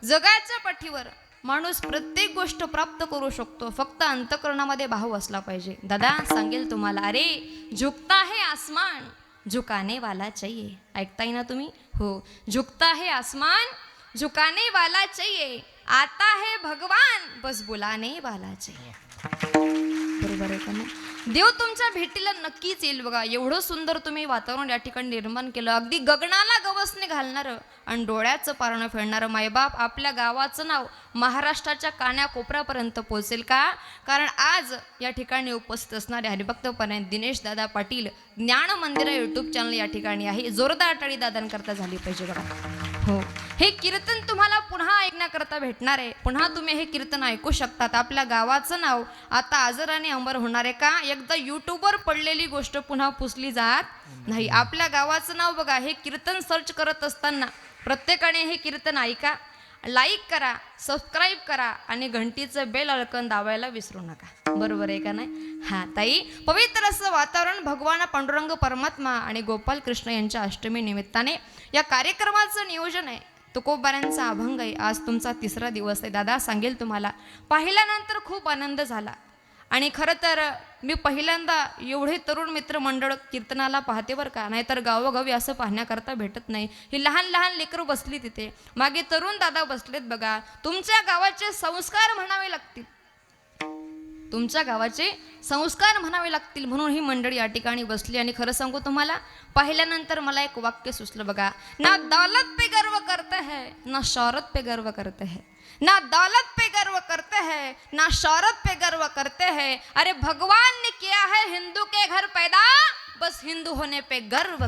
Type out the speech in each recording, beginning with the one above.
जगाच्या पाठीवर माणूस प्रत्येक गोष्ट प्राप्त करू शकतो, फक्त अंतःकरणामध्ये भाव असला पाहिजे. दादा सांगेल तुम्हाला, अरे झुकता है आसमान झुकाने वाला चाहिए. ऐकताय ना तुम्ही? हो, झुकता है आसमान झुकाने वाला चाहिए, आता है भगवान बस बुलाने वाला चाहिए. बरोबर आहे का नाही? देव तुमच्या भेटीला नक्कीच येईल बघा. एवढं सुंदर तुम्ही वातावरण या ठिकाणी निर्माण केलं, अगदी गगनाला गवसने घालणारं आणि डोळ्याचं पारणं फेडणारं मायबाप. आपल्या गावाचं नाव महाराष्ट्राच्या कानाकोपऱ्यापर्यंत पोहोचेल का? कारण आज या ठिकाणी उपस्थित असणारे हरिभक्तपणे दिनेश दादा पाटील ज्ञान मंदिर यूट्यूब चॅनल या ठिकाणी आहे. जोरदार टाळी दादांकरता झाली पाहिजे बघा. हो, हे कीर्तन तुम्हाला पुन्हा ऐकण्याकरता भेटणार आहे. पुन्हा तुम्ही हे कीर्तन ऐकू शकतात. आपल्या गावाचं नाव आता आजराने अमर होणार आहे का? एकदा यूट्यूबवर पडलेली गोष्ट पुन्हा पुसली जात नाही. आपल्या गावाचं नाव बघा. हे कीर्तन सर्च करत असताना प्रत्येकाने हे कीर्तन ऐका, लाईक करा, सबस्क्राईब करा आणि घंटीचं बेल आयकॉन दाबायला विसरू नका. बरोबर आहे का नाही? हां ताई, पवित्र असं वातावरण भगवान पांडुरंग परमात्मा आणि गोपाल कृष्ण यांच्या अष्टमी निमित्ताने या कार्यक्रमाचं नियोजन आहे. तुकोबारांचा अभंग आहे. आज तुमचा 3रा दिवस आहे. दादा सांगेल तुम्हाला, पाहिल्यानंतर खूप आनंद झाला. आणि खरं तर मी पहिल्यांदा एवढे तरुण मित्रमंडळ कीर्तनाला पाहते बरं का. नाहीतर गावोगावी असं पाहण्याकरता भेटत नाही. ही लहान लहान लेकरं बसली तिथे, मागे तरुण दादा बसलेत बघा. तुमच्या गावाचे संस्कार म्हणावे लागतील, तुमच्या गावाचे संस्कार म्हणावे लागतील म्हणून ही मंडळी या ठिकाणी बसली. आणि खरं सांगू तुम्हाला, पाहिल्यानंतर मला एक वाक्य सुचलं बघा. ना दौलत पे गर्व करते है ना शौहरत पे गर्व करते है, ना दौलत पे गर्व करते हैं ना शौहरत पे गर्व करते हैं. अरे भगवान ने किया है हिंदू के घर पैदा, बस हिंदू होने पे गर्व.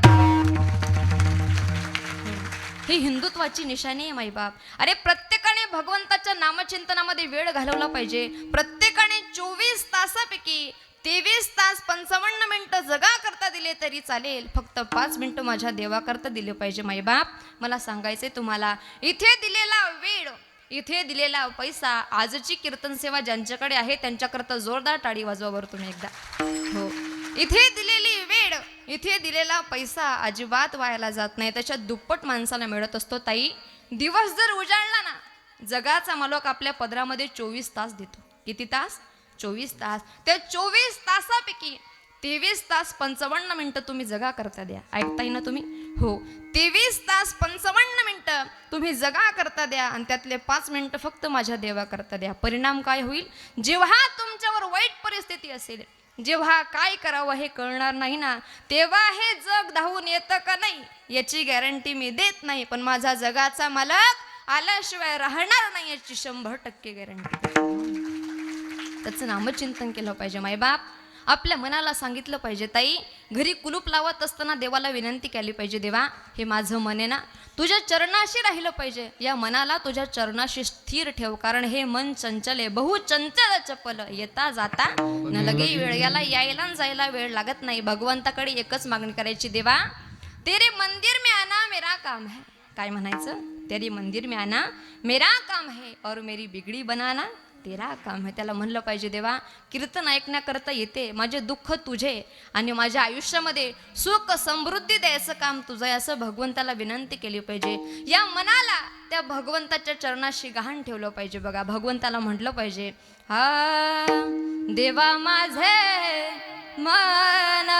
ही हिंदुत्वाची निशाणी आहे माईबाप. अरे प्रत्येकाने भगवंताच्या नामचिंतनामध्ये वेळ घालवला पाहिजे. प्रत्येकाने 24 तासापैकी 23 तास 55 मिनिटं जगा करता दिले तरी चालेल, फक्त 5 मिनिटं माझ्या देवाकरता दिले पाहिजे माईबाप. मला सांगायचे तुम्हाला, इथे दिलेला वेळ, इथे दिलेला पैसा, आजची कीर्तन सेवा ज्यांच्याकडे आहे त्यांच्याकरता जोरदार टाळी वाजवा बरं तुम्ही एकदा. हो, इथे दिलेली वेळ, इथे दिलेला पैसा अजिबात वायाला जात नाही, त्याच्यात दुप्पट माणसाला मिळत असतो. ताई, दिवस जर उजाडला ना, जगाचा मालक आपल्या पदरामध्ये 24 तास देतो. किती तास? 24 तास. त्या 24 तासापैकी 23 तास 55 मिनिटं तुम्ही जगा करता द्या. ऐकताय ना तुम्ही? हो, 23 तास 55 मिनिटं तुम्ही जगा करता द्या आणि त्यातले 5 मिनिटं फक्त माझ्या देवा करता द्या. परिणाम काय होईल? जेव्हा तुमच्यावर वाईट परिस्थिती असेल, जेव्हा काय करावं हे कळणार नाही ना, तेव्हा हे जग धावून येतं का नाही याची गॅरंटी मी देत नाही, पण माझा जगाचा मालक आल्याशिवाय राहणार नाही याची 100% गॅरंटी. त्याचं नामचिंतन केलं पाहिजे मायबाप. आपल्या मनाला सांगितलं पाहिजे. ताई, घरी कुलूप लावत असताना देवाला विनंती केली पाहिजे, देवा हे माझं मन आहे ना, तुझ्या चरणाशी राहिलं पाहिजे. या मनाला तुझ्या चरणाशी स्थिर ठेव, कारण हे मन चंचल आहे. बहु चंचल चपल, येता जाता न लगे वेळ. याला यायला जायला वेळ लागत नाही. भगवंताकडे एकच मागणी करायची, देवा तेरे मंदिर में आना मेरा काम है. काय म्हणायचं? तेरे मंदिर में आना मेरा काम है और मेरी बिगड़ी बनाना तेरा काम है. त्याला म्हणलं पाहिजे, देवा कीर्तन ऐकण्याकरता येते, माझे दुःख तुझे आणि माझ्या आयुष्यामध्ये सुख समृद्धी द्यायचं काम तुझं आहे, असं भगवंताला विनंती केली पाहिजे. या मनाला त्या भगवंताच्या चरणाशी गहाण ठेवलं पाहिजे बघा. भगवंताला म्हटलं पाहिजे, हा देवा माझे मन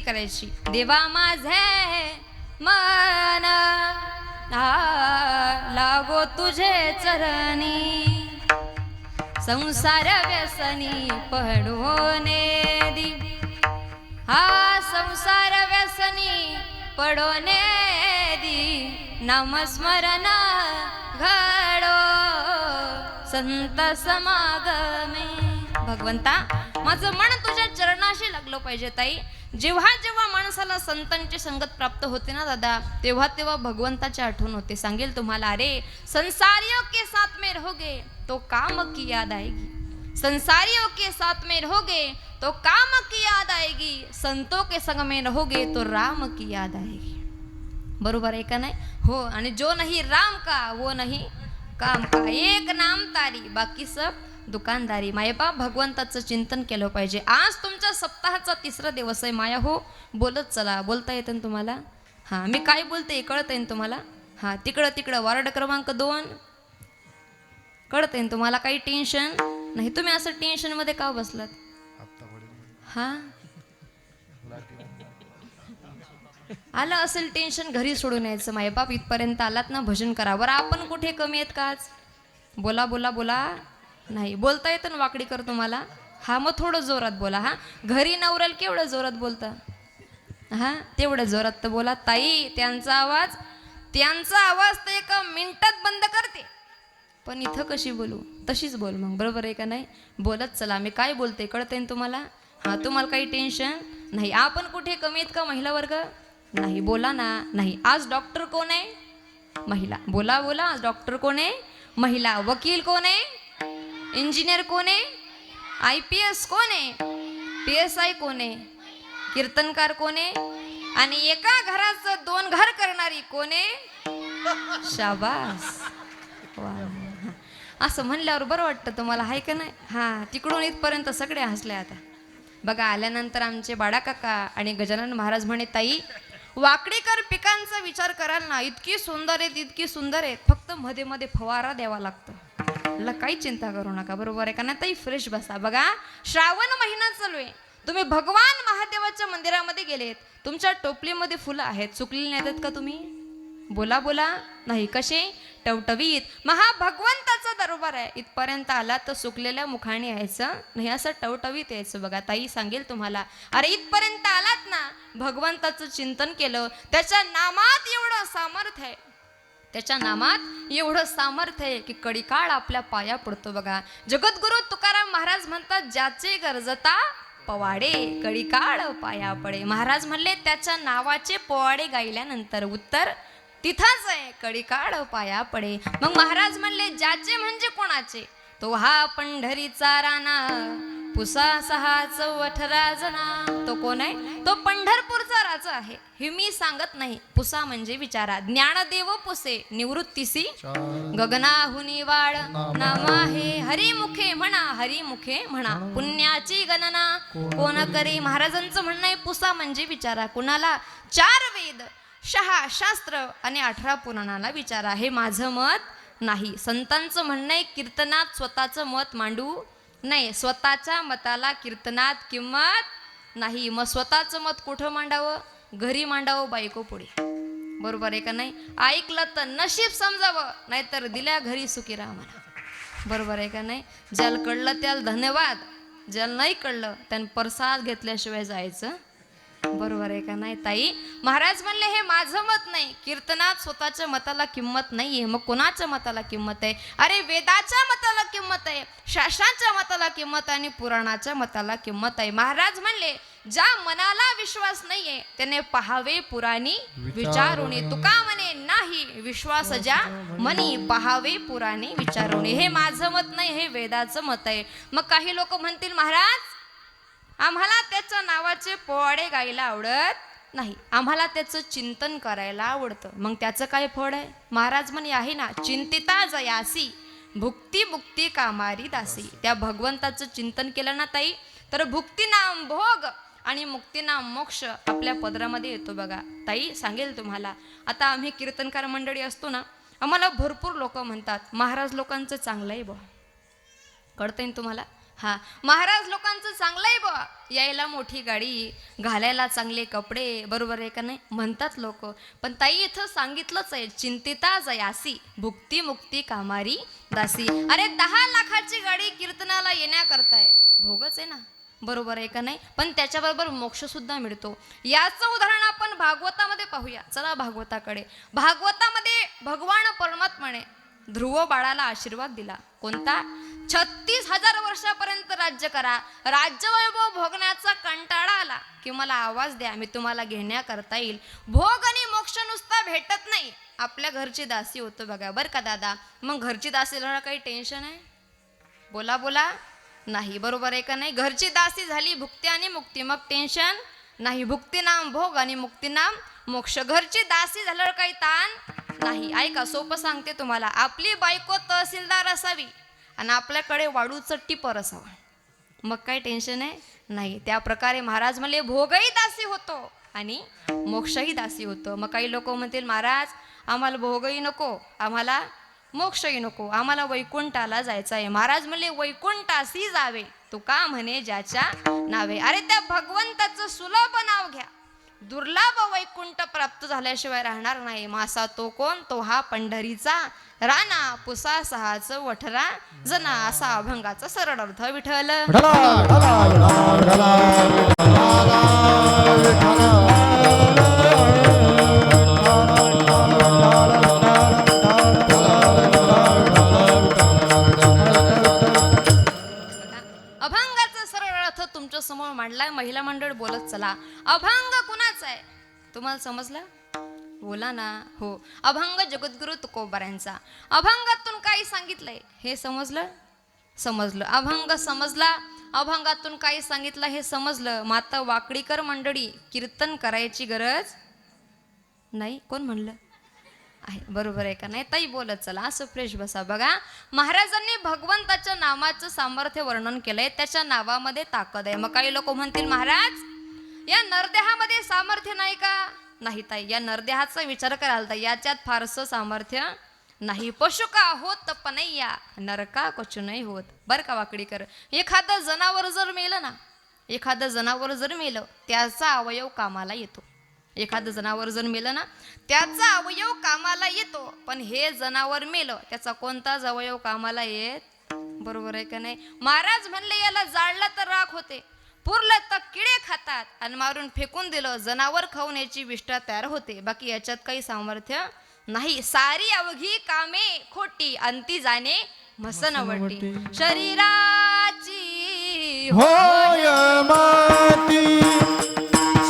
करायची. देवा माझे मन लागो तुझे चरणी, संसार व्यसनी पडोने दी, हा संसार व्यसनी पडोने दी, नामस्मरण घडो संत समागमे. भगवंता माझं मन तुझ्या चरणाशी लागलं पाहिजे ताई. जेव्हा जेव्हा माणसाला संतांची संगत प्राप्त होते ना दादा, तेव्हा तेव्हा भगवंताची आठवण होते. सांगेल तुम्हाला, अरे संसारियों के साथ में रहोगे तो काम की याद आएगी, संसारियों के साथ में रहोगे तो काम की याद आएगी, संतों के संग में रहोगे तो राम की याद आएगी. बरोबर आहे का नाही? हो. आणि जो नहीं राम का वो नहीं काम का, एक नाम तारी बाकी सब दुकानदारी. मायेबा भगवंताचं चिंतन केलं पाहिजे. आज तुमच्या सप्ताहाचा 3रा दिवस आहे. माया हो, बोलत चला. बोलता येतं ना तुम्हाला? हां, मी काय बोलते कळत आहे ना तुम्हाला? हां, तिकडं वार्ड क्रमांक 2 कळत आहे ना तुम्हाला? काही टेन्शन नाही. तुम्ही असं टेन्शनमध्ये का बसलात? हां, आलं असेल टेन्शन, घरी सोडून यायचं. मायबाप इथपर्यंत आलात ना, भजन करा. बरं आपण कुठे कमी आहेत का आज? बोला बोला बोला. नाही बोलता येतं ना वाकडीकर तुम्हाला? हा, मग थोडं जोरात बोला. हा, घरी नवऱ्याला केवढं जोरात बोलता? हा, तेवढं जोरात तर बोला ताई. त्यांचा आवाज तर 1 मिनिटात बंद करते. पण इथं कशी बोलू? तशीच बोल मग. बरोबर आहे का नाही? बोलत चला. मी काय बोलते कळतंय ना तुम्हाला? हा, तुम्हाला काही टेन्शन नाही. आपण कुठे कमी आहेत का महिला वर्ग? नाही, बोला ना. नाही. आज डॉक्टर कोण आहे? महिला. बोला बोला. आज डॉक्टर कोण आहे? महिला. वकील कोण आहे? इंजिनियर कोण आहे? IPS कोण आहे? PSI कोण आहे? कीर्तनकार कोण आहे? आणि एका घराचं 2 घर करणारी कोण आहे? शाबास. वा. असं म्हणल्यावर बरं वाटतं तुम्हाला, आहे का नाही? हां, तिकडून इथपर्यंत सगळे हसले. आता बघा, आल्यानंतर आमचे बाडा काका आणि गजानन महाराज म्हणे, ताई वाकडीकर पिकांचा विचार कराल ना, इतकी सुंदर आहेत, इतकी सुंदर आहेत, फक्त मध्ये मध्ये फवारा द्यावा लागतो. काही चिंता करू नका. बरोबर आहे का नाही ताई? फ्रेश बसा. बघा, श्रावण महिना चालू आहे. तुम्ही भगवान महादेवाच्या मंदिरामध्ये गेलेत, तुमच्या टोपलीमध्ये फुलं आहेत, चुकलेली नाहीत का तुम्ही? बोला बोला. नाही. कसे? टवटवीत. महाभगवंताचा दरबार आहे. इथपर्यंत आला तर सुकलेल्या मुखाने यायचं नाही, असं टवटवीत यायचं. बघा ताई, सांगेल तुम्हाला, अरे इथपर्यंत आलात ना, भगवंताचं चिंतन केलं, त्याच्या नामात एवढं सामर्थ्य आहे, त्याच्या नामात एवढं सामर्थ्य आहे की कडिकाळ आपल्या पाया पडतो. बघा, जगद्गुरु तुकाराम महाराज म्हणतात, ज्याचे गरजता पवाडे कडिकाळ पाया पडे. महाराज म्हणले, त्याच्या नावाचे पोवाडे गायल्यानंतर उत्तर तिथंच आहे, कडिकाळ पाया पडे. मग महाराज म्हणले, ज्याचे म्हणजे कोणाचे? तो हा पंढरीचा राणा, पुसा 6 चौवठरा जना. तो कोण आहे? तो पंढरपूरचा राजा आहे. हे मी सांगत नाही. पुसा म्हणजे विचारा. ज्ञानदेव पुसे निवृत्तीसी गगनाहुनी वाळ नाम आहे. हरिमुखे म्हणा, हरिमुखे म्हणा, पुण्याची गणना कोण करे. महाराजांचं म्हणणं आहे, पुसा म्हणजे विचारा. कुणाला? 4 वेद, 6 शास्त्र आणि 18 पुराणाला विचारा. हे माझं मत नाही. संतांचं म्हणणं आहे, कीर्तनात स्वतःचं मत मांडू नाही. स्वतःच्या मताला कीर्तनात किंमत नाही. मग स्वतःचं मत कुठं मांडावं? घरी मांडावं, बायको पुढे. बरोबर आहे का नाही? ऐकलं तर नशीब समजावं, नाहीतर दिल्या घरी सुखी राहा म्हणा. बरोबर आहे का नाही? ज्याला कळलं त्याला धन्यवाद, ज्याला नाही कळलं त्यानं प्रसाद घेतल्याशिवाय जायचं. बरोबर आहे का नाही ताई? महाराज म्हणले, हे माझं मत नाही. कीर्तनात स्वतःच्या मताला किंमत नाहीये, मग कोणाच्या मताला किंमत आहे? अरे वेदाच्या मताला किंमत आहे, शास्त्राच्या मताला किंमत आहे आणि पुराणाच्या मताला किंमत आहे. महाराज म्हणले, ज्या मनाला विश्वास नाहीये त्याने पहावे पुराणी विचारुणे. तुका म्हणे नाही विश्वास ज्या मनी, पहावे पुराणे विचारुणे. हे माझं मत नाही, हे वेदाचं मत आहे. मग काही लोक म्हणतील, महाराज आम्हाला त्याच्या नावाचे पोवाडे गायला आवडत नाही, आम्हाला त्याचं चिंतन करायला आवडतं. मग त्याचं काय फळ आहे? महाराज म्हणे आहे ना, चिंतिता जयासी भुक्ती भुक्ती कामारी दासी. त्या भगवंताचं चिंतन केलं ना ताई, तर भुक्तीनाम भोग आणि मुक्तीनाम मोक्ष आपल्या पदरामध्ये येतो. बघा ताई, सांगेल तुम्हाला, आता आम्ही कीर्तनकार मंडळी असतो ना, आम्हाला भरपूर लोक म्हणतात, महाराज लोकांचं चांगलं आहे बा. कळतंय तुम्हाला? हा, महाराज लोकांचं चांगलं आहे बा, यायला मोठी गाडी, घालायला चांगले कपडे, बरोबर आहे का नाही म्हणतात लोक. पण ताई इथं सांगितलंच आहे, चिंतिता जयासी भुक्ती मुक्ती कामारी दासी. अरे 10 लाखाची गाडी कीर्तनाला येण्याकरताय, भोगच आहे ना, बरोबर आहे का नाही. पण त्याच्याबरोबर मोक्ष सुद्धा मिळतो. याचं उदाहरण आपण भागवतामध्ये पाहूया. चला भागवताकडे. भागवतामध्ये भगवान परमात्माने ध्रुव बाळाला आशीर्वाद दिला. कोणता? 36,000 वर्षापर्यंत राज्य करा, राज्यवैभव भोगण्याचा कंटाळा आला की मला आवाज द्या, मी तुम्हाला घेण्याकरता येईल. भोग आणि मोक्ष नुसता भेटत नाही, आपल्या घरची दासी होतो बघा बरं का दादा. मग घरची दासी झाला काही टेन्शन आहे? बोला बोला, नाही, बरोबर आहे का नाही. घरची दासी झाली भुक्ती आणि मुक्ती, मग टेन्शन नाही. भुक्ती नाम भोग आणि मुक्ती नाम मोक्ष. घरची दासी झाल्यावर काही ताण नाही. ऐका, सोपं सांगते तुम्हाला. आपली बायको तहसीलदार असावी आणि आपल्याकडे वाळूचं टिपर असावं, मग काही टेन्शन आहे नाही. त्या प्रकारे महाराज म्हणले भोगही दासी होतो आणि मोक्षही दासी होतो. मग काही लोक म्हणतील महाराज आम्हाला भोगही नको, आम्हाला मोक्षही नको, आम्हाला वैकुंठाला जायचं आहे. महाराज म्हणले वैकुंठासी जावे तुका म्हणे ज्याच्या नावे. अरे त्या भगवंताचं सुलभ नाव घ्या, दुर्लभ वैकुंठ प्राप्त झाल्याशिवाय राहणार नाही. मासा तो कोण? तो हा पंढरीचा राणा, पुसा सहाच वठरा जना, असा अभंगाचा सरळ अर्थ. विठ्ठल अभंगाचा सरळ अर्थ तुमच्या समोर मांडलाय. महिला मंडळ बोलत चला. अभंग कुणाचा आहे तुम्हाला समजलं? बोला ना. हो, अभंग जगद्गुरु तुकोबारायांचा. अभंगातून काय सांगितलंय हे समजलं? समजलं. अभंग समजला, अभंगातून काय सांगितलं हे समजलं. माता वाकडीकर मंडळी, कीर्तन करायची गरज नाही. कोण म्हणलं आहे? बरोबर आहे का नाही ताई? बोलत चला, असं फ्रेश बसा. बघा, महाराजांनी भगवंताच्या नामाचं सामर्थ्य वर्णन केलंय, त्याच्या नावामध्ये ताकद आहे. मग काही लोक म्हणतील महाराज या नरदेहामध्ये सामर्थ्य नाही का? नाही ताई, या नरदेहाचा विचार कराल तर याच्यात फारसं सामर्थ्य नाही. पशु का होत पनैया, नरका कछु नाही होत. बरं का वाकडीकर, एखादं जनावर जर मेलं ना, एखादं जनावर जर मेलं त्याचा अवयव कामाला येतो. एखादं जनावर जर मेलं ना त्याचा अवयव कामाला येतो. पण हे जनावर मेलं त्याचा कोणताच अवयव कामाला येत? बरोबर आहे का नाही? महाराज म्हणले याला जाळलं तर राख होते, पुरलं तर किडे खातात, आणि मारून फेकून दिलं जनावर खाऊन याची विष्ठा तयार होते. बाकी याच्यात काही सामर्थ्य नाही. सारी अवघी कामे खोटी, अंती जाणे मसनवटी. शरीराची होय माती,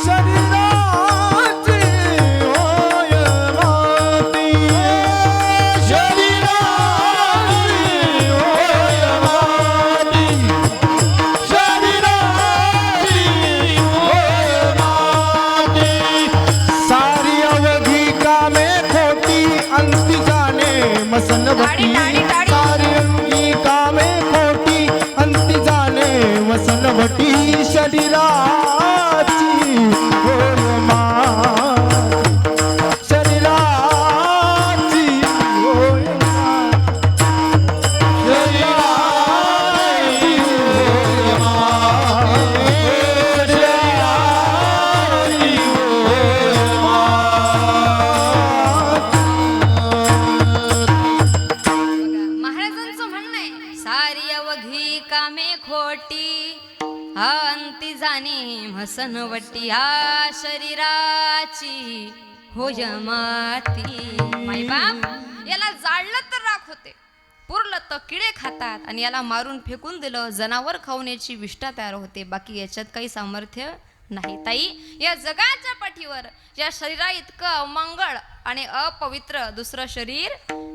वसनवटी शरीराची होय माती, शरीराची होय शरीराची होय माती, शरीराची होय माती. महाराजांचं म्हणणं आहे सारी अवघी कामे खोटी, अंती जाणे मसनवटी. हा शरीराची होय माती. माय बाप, याला जाळलं तर राख होते, पुरलं तर किडे खातात, आणि याला मारून फेकून दिलं जनावर खाऊन याची विष्ठा तयार होते. बाकी याच्यात काही सामर्थ्य नाही. ताई, या जगाच्या पाठीवर या शरीरा इतकं अमंगळ आणि अपवित्र दुसरं शरीर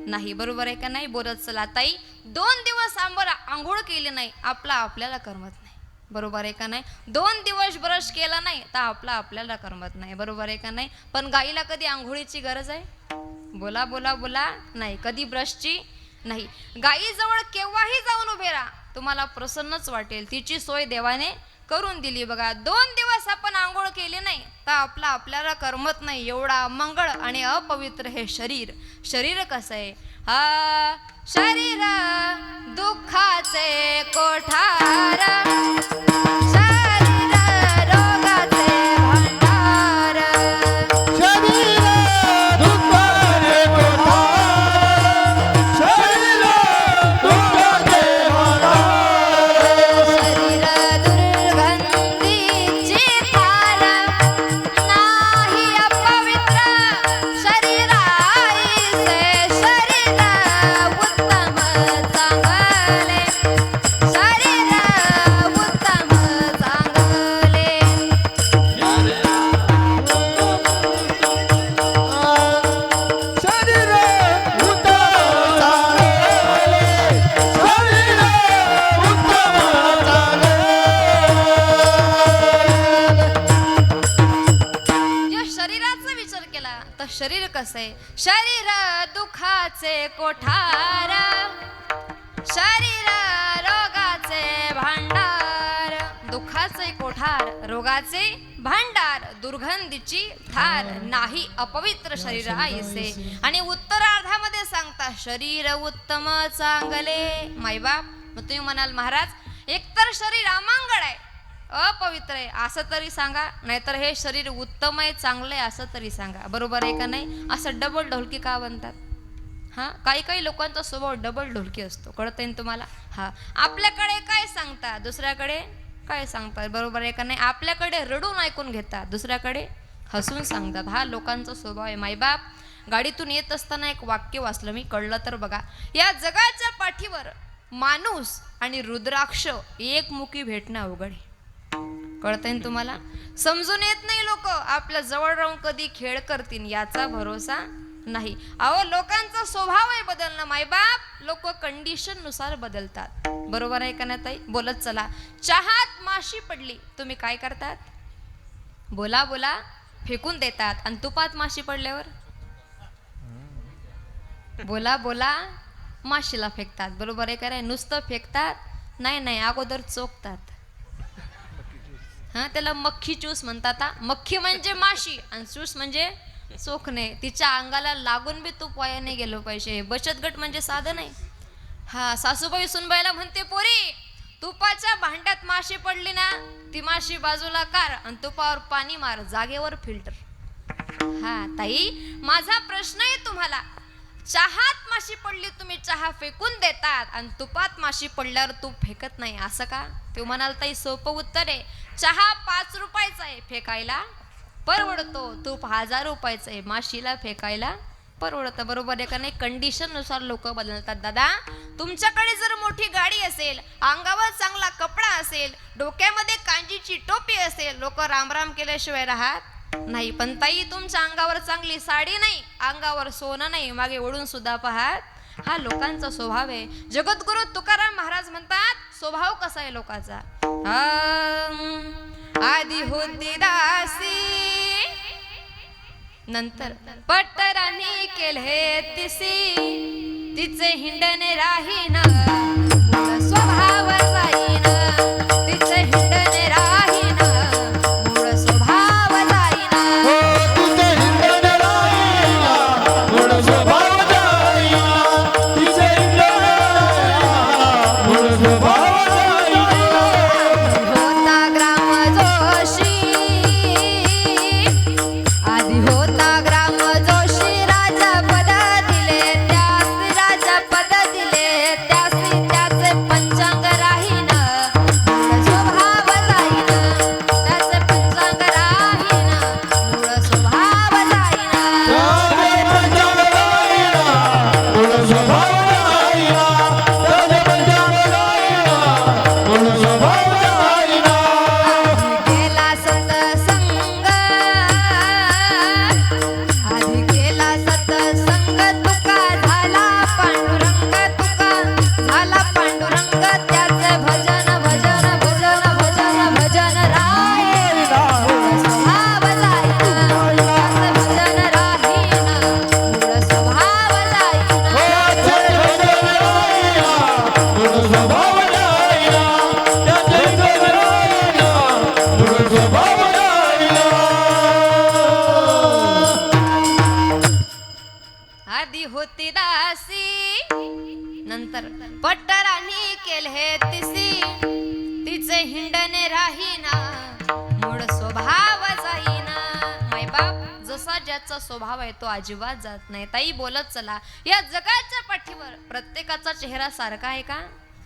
नाही. बरोबर आहे का नाही? बोलत चला ताई. 2 दिवस आंघोळ केली नाही आपल्याला करमत नाही. बरोबर आहे का नाही? 2 दिवस ब्रश केला नाही तर आपल्याला करमत नाही. बरोबर आहे का नाही? पण गाईला कधी आंघोळीची गरज आहे? बोला बोला बोला. नाही. कधी ब्रशची नाही. गाईजवळ केव्हाही जाऊन उभे राहा, तुम्हाला प्रसन्नच वाटेल. तिची सोय देवाने करून दिली. बघा, 2 दिवस आपण आंघोळ केली नाही तर आपल्याला करमत नाही. एवढा मंगळ आणि अपवित्र हे शरीर. शरीर कसं आहे? हा शरीर दुःखाचे कोठार, शरीर रोगाचे भांडार. शरीर दुःखाचे कोठार, शरीर दुःखाचे भांडार. शरीर दुर्गंधीची थार, नाही अपवित्र शरीराईसे. शरीर उत्तम चांगले, शरीर उत्तम चांगले. शरीर उत्तम चांगले, शरीर उत्तम चांगले. या शरीराचा विचार केला तर शरीर कसं आहे? शरीर दुःखाचे कोठार, शरीर रोगाचे भांडार. दुःखाचे कोठार, रोगाचे भांडार, दुर्गंधीची थार, नाही अपवित्र शरीर आईसे. आणि उत्तरार्धामध्ये सांगता शरीर उत्तम चांगले. मायबाप, मग तुम्ही म्हणाल महाराज एकतर शरीर अमंगळ आहे, अपवित्र आहे असं तरी सांगा, नाहीतर हे शरीर उत्तम आहे चांगलं आहे असं तरी सांगा. बरोबर आहे का नाही? असं डबल ढोलकी का बनतात? हा, काही काही लोकांचा स्वभाव डबल ढोलकी असतो. कळतंय ना तुम्हाला? हा, आपल्याकडे काय सांगतात, दुसऱ्याकडे काय सांगतात. बरोबर आहे का नाही? आपल्याकडे रडून ऐकून घेतात, दुसऱ्याकडे हसून सांगतात. हा लोकांचा स्वभाव आहे. मायबाप, गाडीतून येत असताना एक वाक्य वाचलं मी, कळलं तर बघा. या जगाच्या पाठीवर माणूस आणि रुद्राक्ष एकमुखी भेटणं अवघड आहे. कळतंय ना तुम्हाला? समजून येत नाही लोक आपल्या जवळ राहून कधी खेळ करतील याचा भरोसा नाही. अहो, लोकांचा स्वभाव आहे बदलणं. मायबाप, लोक कंडिशन नुसार बदलतात. बरोबर आहे का नाही ताई? बोलत चला. चहात माशी पडली, तुम्ही काय करतात? बोला बोला, फेकून देतात. आणि तुपात माशी पडल्यावर बोला बोला, माशीला फेकतात. बरोबर आहे का नाही? नुसतं फेकतात नाही, नाही, अगोदर चोखतात. हा, त्याला मक्खी चूस म्हणतात. मक्खी म्हणजे माशी आणि चूस म्हणजे चोखणे. तिच्या अंगाला लागून बी तूप वाया नाही गेलं पाहिजे. बचत गट म्हणजे साधं नाही. हा, सासूबाई सुनबाईला म्हणते, पोरी तुपाच्या भांड्यात माशी पडली ना, ती माशी बाजूला कार आणि तुपावर पाणी मार, जागेवर फिल्टर. हा ताई, माझा प्रश्न आहे तुम्हाला. चहात माशी पडली, तुम्ही चहा फेकून देतात आणि तुपात माशी पडल्यावर तूप फेकत नाही, असं का? ते म्हणाल ताई सोपं उत्तर आहे. चहा 5 रुपयाचा आहे, फेकायला परवडतो. तूप 1000 रुपयाचं आहे, माशीला फेकायला परवडतं. बरोबर आहे का नाही? कंडिशन नुसार लोक बदलतात. दादा, तुमच्याकडे जर मोठी गाडी असेल, अंगावर चांगला कपडा असेल, डोक्यामध्ये कांजीची टोपी असेल, लोक रामराम केल्याशिवाय राहत नाही. पण ताई, तुमच्या अंगावर चांगली साडी नाही, अंगावर सोनं नाही, मागे ओढून सुद्धा पाहात. हा लोकांचा स्वभाव आहे. जगद्गुरु तुकाराम महाराज म्हणतात, स्वभाव कसा आहे लोकांचा? आधी होती दासी, नंतर पटरानी केले तिसी, तिचे हिंडणे राहीन, मूळ स्वभाव जाईन. तिचे हिंडणे राहीन, मूळ स्वभाव जाईन. तुझे हिंडणे राहीना, मूळ स्वभाव जाईना. तिचे हिंडणे राहीना, मूळ स्वभाव जाईना. होता ग्राम जोशी, आधी होता ग्राम जोशी, राजा पद दिले त्यास, राजा पद दिले त्यास, त्याचे पंचांग राहीन, मूळ स्वभाव जाईन. त्याचे पंचांग राहीन, मूळ स्वभाव जाईन. त्याचे पंचांग राहीना, मूळ स्वभाव जाईना. त्याचे पंचांग राहीना, मूळ स्वभाव जाईना. केला सत्संग, आधी केला सत्संग, तुका झाला पांडुरंग, तुका झाला पांडुरंग. त्याचे भजन भजन भजन भजन भजन राहीन, मूळ स्वभाव जाईन. त्याचे भजन राहीन, मूळ स्वभाव जाईन. त्याचे भजन राहीना, मूळ स्वभाव जाईना. त्याचे भजन राहीना, मूळ स्वभाव जाईना. आधी होती दासी, नंतर पट्टराणी केले तिसी तिचे हिंडणे राहीना मूळ स्वभाव जाईना. मायबाप जसा ज्याचा स्वभाव आहे तो अजिबात जात नाही. ताई बोलत चला, या जगाच्या पाठीवर प्रत्येकाचा चेहरा सारखा आहे का?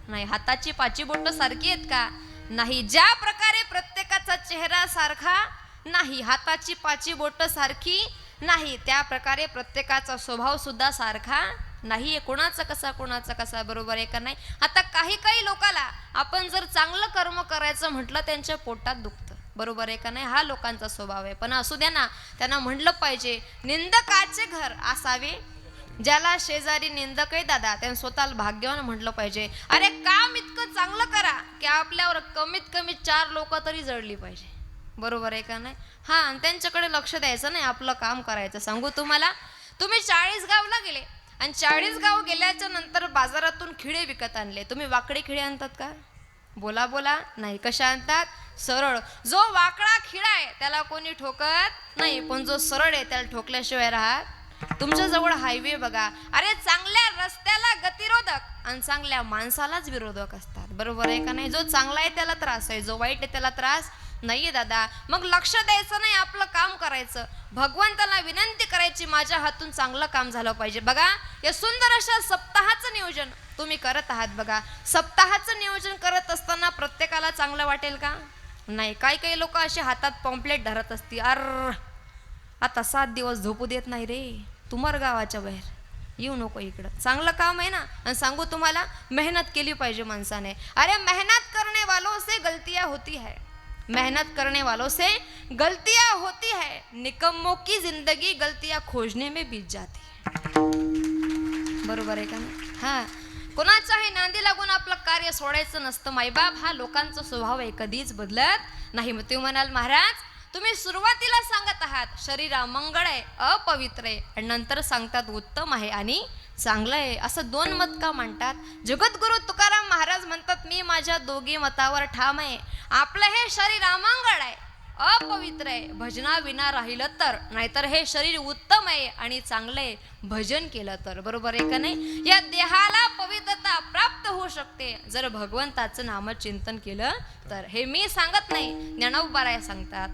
नाही. हाताची पाची बोट सारखी आहेत का? नाही. ज्या प्रकारे प्रत्येकाचा चेहरा सारखा नाही, हाताची पाची बोट सारखी नाही, त्या प्रकारे प्रत्येकाचा स्वभाव सुद्धा सारखा नाही. कोणाचा कसा, बरोबर आहे का नाही? आता काही लोकाला आपण जर चांगलं कर्म करायचं म्हटलं त्यांच्या पोटात दुखतं, बरोबर आहे का नाही? हा लोकांचा स्वभाव आहे. पण असू द्या ना, त्यांना म्हणलं पाहिजे निंदकाचे घर असावे. ज्याला शेजारी निंदक आहे दादा, त्यानं स्वतःला भाग्यवान म्हटलं पाहिजे. अरे काम इतकं चांगलं करा की आपल्यावर कमीत कमी 4 लोक तरी जळली पाहिजे, बरोबर आहे का नाही? हा, त्यांच्याकडे लक्ष द्यायचं नाही, आपलं काम करायचं. सांगू तुम्हाला, तुम्ही 40 गावला गेले आणि 40 गाव गेल्याच्या नंतर बाजारातून खिळे विकत आणले. तुम्ही वाकडे खिळे आणतात का? बोला नाही. कशा आणतात? सरळ. जो वाकडा खिळा आहे त्याला कोणी ठोकत नाही, पण जो सरळ आहे त्याला ठोकल्याशिवाय राहत. तुमच्या जवळ हायवे बघा, अरे चांगल्या रस्त्याला गतिरोधक आणि चांगल्या माणसालाच विरोधक असतात, बरोबर आहे का नाही? जो चांगला आहे त्याला त्रास आहे, जो वाईट आहे त्याला त्रास नाहीये दादा. मग लक्ष द्यायचं नाही, आपलं काम करायचं. भगवंताला विनंती करायची, माझ्या हातून चांगलं काम झालं पाहिजे. बघा, या सुंदर अशा सप्ताहाचं नियोजन तुम्ही करत आहात. बघा, सप्ताहाचं नियोजन करत असताना प्रत्येकाला चांगलं वाटेल का? नाही. काही लोक असे हातात पॉम्पलेट धरत असतील, आता 7 दिवस झोपू देत नाही रे, तुमर गावाच्या बाहेर येऊ नको इकडं. चांगलं काम आहे ना. आणि सांगू तुम्हाला, मेहनत केली पाहिजे माणसाने. अरे मेहनत करने वालों से गलतियां होती है, मेहनत करने वालों से गलतियां होती है, निकम्मों की जिंदगी गलतियां खोजने में बीत जाती है, बरोबर आहे का नाही? हा, कोणाच्याही नांदी लागून आपलं कार्य सोडायचं नसतं. मायबाप हा लोकांचा स्वभाव आहे, कधीच बदलत नाही. मग तुम्ही म्हणाल, महाराज तुम्ही सुरुवातीला सांगत आहात शरीर अमंगळ आहे, अपवित्र आहे, आणि नंतर सांगतात उत्तम आहे आणि चांगलं आहे. असं 2 मत का मांडतात? जगद्गुरु तुकाराम महाराज म्हणतात, मी माझ्या दोघी मतावर ठाम आहे. आपलं हे शरीर अमंगळ आहे, अपवित्र आहे, भजना विना राहिलं तर, नाहीतर हे शरीर उत्तम आहे आणि चांगलं आहे भजन केलं तर, बरोबर आहे का नाही? या देहाला पवित्रता प्राप्त होऊ शकते जर भगवंताचं नामचिंतन केलं तर. हे मी सांगत नाही, ज्ञानोबाराय सांगतात.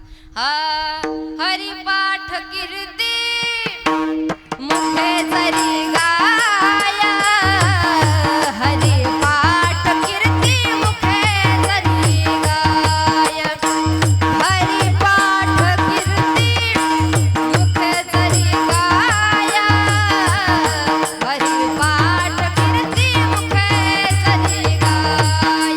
हरिपाठ कीर्ती मुखे जरी गाय, हरिपाठ कीर्ती मुखे जरी गाय, हरिपाठ कीर्ती मुखे जरी गाय, हरिपाठ कीर्ती मुखे जरी गाय.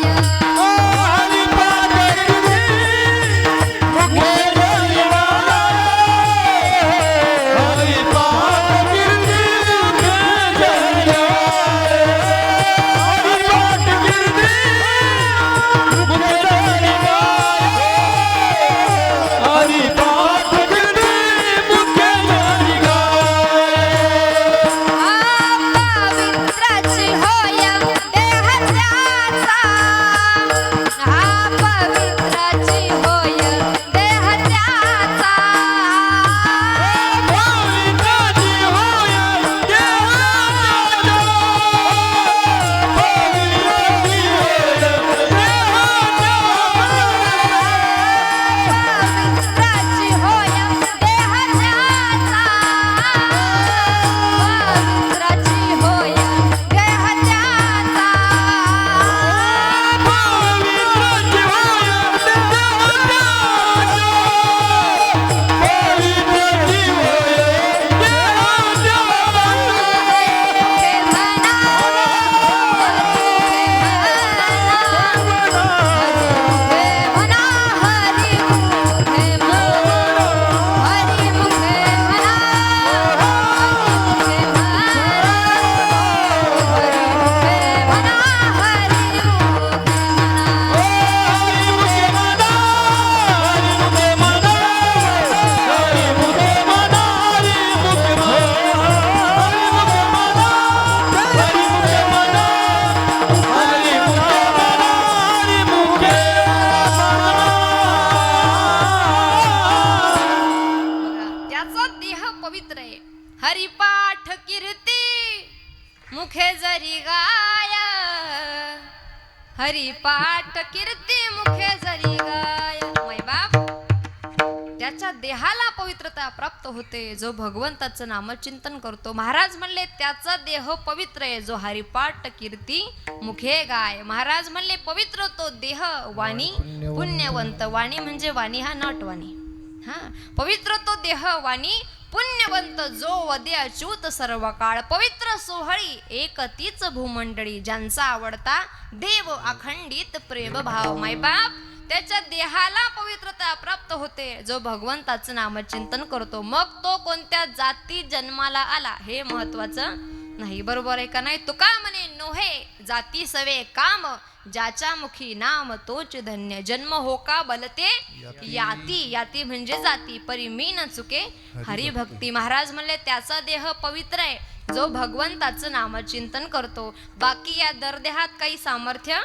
हरिपाठ कीर्ती मुखे जरी गाय हरिपाठ कीर्ती मुखे जरी गाय मैबाप त्याच्या देहाला पवित्रता प्राप्त होते जो भगवंताचं नामचिंतन करतो. महाराज म्हणले त्याचा देह पवित्र आहे जो हरिपाठ कीर्ती मुखे गाय. महाराज म्हणले पवित्र तो देह वाणी पुण्यवंत. वाणी म्हणजे वाणी हा नट वाणी हा पवित्र तो देह वाणी पुण्यवंत जो वदे अच्युत सर्व काळ. पवित्र सोहळी एक तीच भूमंडळी ज्यांचा आवडता देव अखंडित प्रेम भाव. मायबाप त्याच्या देहाला पवित्रता प्राप्त होते जो भगवंताचं नामचिंतन करतो. मग तो कोणत्या जाती जन्माला आला हे महत्वाचं नाही. बरोबर आहे का नाही. तुका म्हणे नोहे जाती सवे काम ज्याच्या मुखी नाम तोच धन्य. जन्म हो का बलते याती. याती म्हणजे जाती परी मी न चुके हरिभक्ती. महाराज म्हणले त्याचा देह पवित्र आहे जो भगवंताचं नामचिंतन करतो. बाकी या दरदेहात काही सामर्थ्य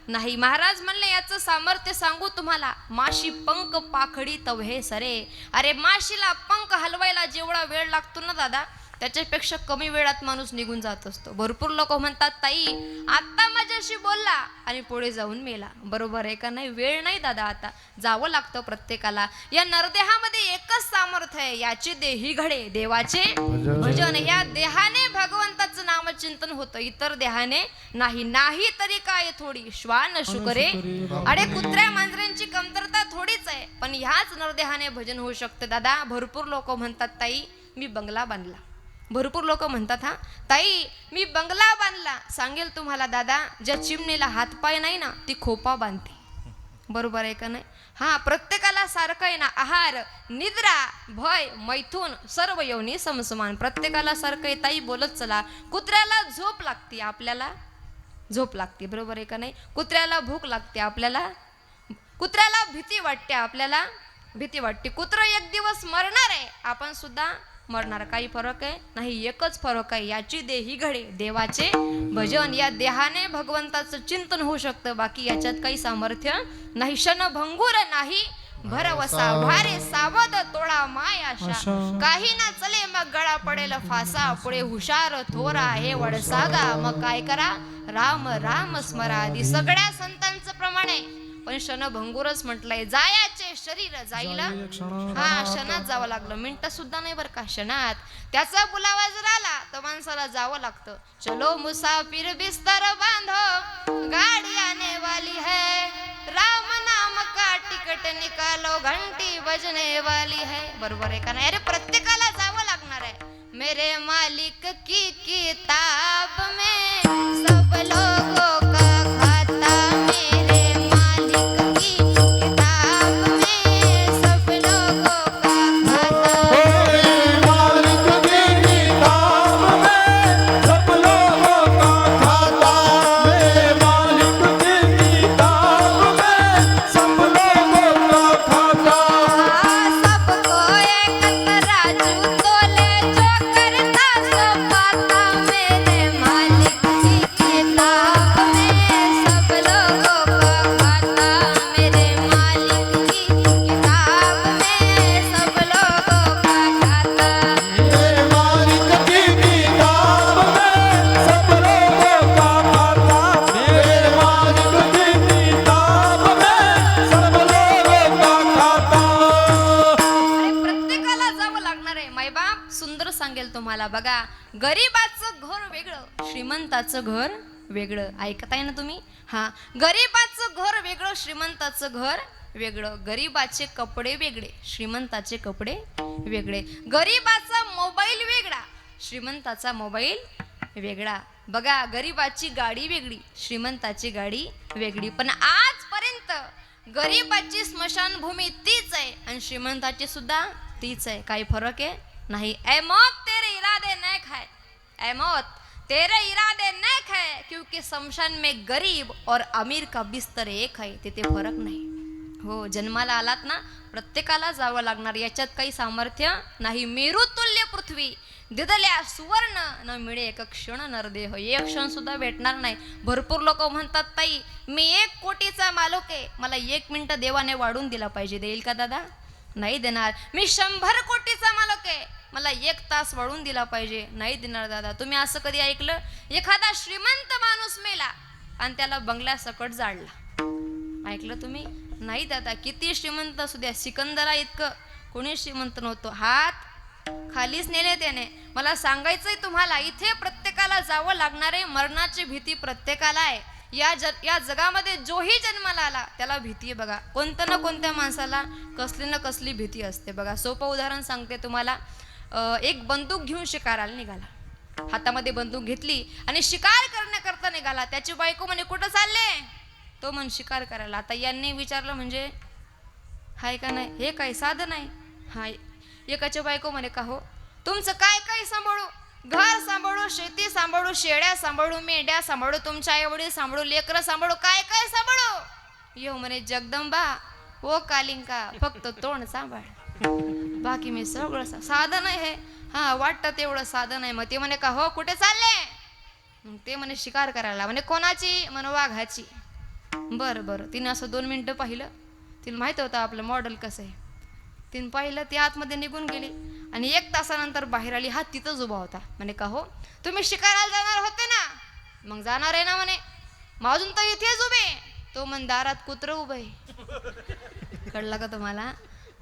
नाही. महाराज म्हणले याचं सामर्थ्य सांगू तुम्हाला. माशी पंख पाखडी तवहे सरे. अरे माशीला पंख हलवायला जेवढा वेळ लागतो ना दादा त्याच्यापेक्षा कमी वेळात माणूस निघून जात असतो. भरपूर लोक म्हणतात ताई आता माझ्याशी बोलला आणि पुढे जाऊन मेला. बरोबर आहे का नाही. वेळ नाही दादा आता जावं लागतं प्रत्येकाला. या नरदेहामध्ये एकच सामर्थ्य आहे याची देही घडे देवाचे भजन. या देहाने भगवंताचं नामचिंतन होतं इतर देहाने नाही. नाही तरी काय थोडी श्वान शुकरे. अरे कुत्र्या मांजरांची कमतरता थोडीच आहे पण ह्याच नरदेहाने भजन होऊ शकते दादा. भरपूर लोक म्हणतात ताई मी बंगला बांधला. भरपूर लोक म्हणतात हा ताई मी बंगला बांधला. सांगेल तुम्हाला दादा ज्या चिमणीला हातपाय नाही ना ती खोपा बांधते. बरोबर आहे का नाही. हा प्रत्येकाला सारखं आहे ना. आहार निद्रा भय मैथून सर्व योनी समसमान. प्रत्येकाला सारखं आहे ताई बोलत चला. कुत्र्याला झोप लागते आपल्याला झोप लागते. बरोबर आहे का नाही. कुत्र्याला भूक लागते आपल्याला. कुत्र्याला भीती वाटते आपल्याला भीती वाटते. कुत्र एक दिवस मरणार आहे आपण सुद्धा मरणार. काही फरक आहे नाही. एकच फरक आहे याची देही घडे देवाचे भजन. या देहाने भगवंताचं चिंतन होऊ शकतं. बाकी याच्यात काही सामर्थ्य नाही. क्षणभंगूर नाही भरवसा भारे सावध तोडा मायाशा. काही ना चले मग गळा पडेल फासा. पुढे हुशार थोरा हे वडसागा. मग काय करा राम राम स्मरादी. सगळ्या संतांचं प्रमाण आहे पण क्षणभंगूरच म्हटलंय. जायाचे शरीर जाईला हा क्षणात जावं लागलं. मिनिट सुद्धा नाही बरं का क्षणात. त्याचा बुलावा जर आला तर माणसाला जावं लागतं. चलो मुसाफिर बिस्तर बांधो गाडी आने वाली है. राम नाम का टिकट निकालो घंटी बजने वाली है. बरोबर आहे का नाही. अरे प्रत्येकाला जावं लागणार आहे. मेरे मालिक की किताब में सब लोगों का खाता. मेरे मालिक की किताब में सब लोगों का खाता. मालिक की किताब में सब लोगों का खाता. मेरे मालिक की किताब में सब लोगों का खाता. सबको एकत्र राजू तोले जो करता सो पाता. मेरे मालिक की किताब में सब लोगों का खाता. मेरे मालिक की किताब में सब लोगों का खाता. मेरे मालिक की किताब में सब लोगों का खाता. मेरे मालिक की किताब में सब लोगों का खाता. अरे प्रत्येकाला जावं लागणार आहे. मायबाप सुंदर सांगेल तुम्हाला. बघा गरीबाचं घर वेगळं श्रीमंताचं घर वेगळं. ऐकताय ना तुम्ही. हा गरीबाचं घर वेगळं श्रीमंताचं घर वेगळं. गरीबाचे कपडे वेगळे श्रीमंताचे कपडे वेगळे. गरीबाचा मोबाईल वेगळा श्रीमंताचा मोबाईल वेगळा. बघा गरीबाची गाडी वेगळी श्रीमंताची गाडी वेगळी. पण आजपर्यंत गरीबाची स्मशानभूमी तीच आहे आणि श्रीमंताची सुद्धा तीच आहे. काही फरक आहे नाही. ऐ मौत तेरे इरादे न खाए. ऐ मौत तेरे इरादे न खाए. क्योंकि शमशान में गरीब और अमीर का बिस्तर एक है. तिथे फरक नाही. हो जन्माला आलात ना प्रत्येकाला जावं लागणार. याच्यात काही सामर्थ्य नाही. मेरुतुल्य पृथ्वी दिदल्या सुवर्ण न मिळे एक क्षण नरदेह. एक क्षण सुद्धा भेटणार नाही. भरपूर लोक म्हणतात ताई मी 1 कोटीचा मालक आहे मला 1 मिनिट देवाने वाढून दिला पाहिजे. देईल का दादा. नाही देणार. मी 100 कोटीचा मालक आहे मला मला 1 तास वाढून दिला पाहिजे. नाही देणार दादा. तुम्ही असं कधी ऐकलं एखादा श्रीमंत माणूस मेला आणि त्याला बंगल्यासकट जाळला? ऐकलं तुम्ही? नाही दादा. किती श्रीमंत असू द्या, सिकंदरा इतकं कोणी श्रीमंत नव्हतं, हात खालीच नेले त्याने. मला सांगायचंय तुम्हाला, इथे प्रत्येकाला जावं लागणार आहे. मरणाची भीती प्रत्येकाला आहे. या जगामध्ये जोही जन्माला आला त्याला भीती आहे बघा. कोणत्या ना कोणत्या माणसाला कसली ना कसली भीती असते बघा. सोपं उदाहरण सांगते तुम्हाला. एक बंदूक घेऊन शिकाराला निघाला. हातामध्ये बंदूक घेतली आणि शिकार करण्याकरता निघाला. त्याची बायको म्हणे कुठं चालले? तो म्हण शिकार करायला. आता यांनी विचारलं म्हणजे हाय का नाही, हे काय साधन आहे? हाय. एकाच्या बायको म्हणे का हो तुमचं काय काय सांभाळू? घर सांभाळू, शेती सांभाळू, शेळ्या सांभाळू, मेंढ्या सांभाळू, तुमच्या आई वडील सांभाळू, लेकरं सांभाळू, काय काय सांभाळू? येऊ म्हणे जगदंबा ओ कालिंका फक्त तोंड सांभाळ, बाकी मी सगळं साधन आहे हे. हा वाटतं तेवढं साधन आहे. मग ते म्हणे का हो कुठे चालले? मग ते म्हणे शिकार करायला. म्हणे कोणाची? म्हणे वाघाची. बरं बरं. तिने असं 2 मिनिटं पाहिलं. तिला माहित होतं आपलं मॉडेल कसं आहे. तिने पाहिलं, ती आतमध्ये निघून गेली आणि 1 तासानंतर बाहेर आली. हा तिथंच उभा होता. म्हणे का हो तुम्ही शिकाराला जाणार होते ना? मग जाणार आहे ना म्हणे. मग अजून तर इथेच उभे. तो म्हण दारात कुत्रं उभं आहे. कळलं का तुम्हाला?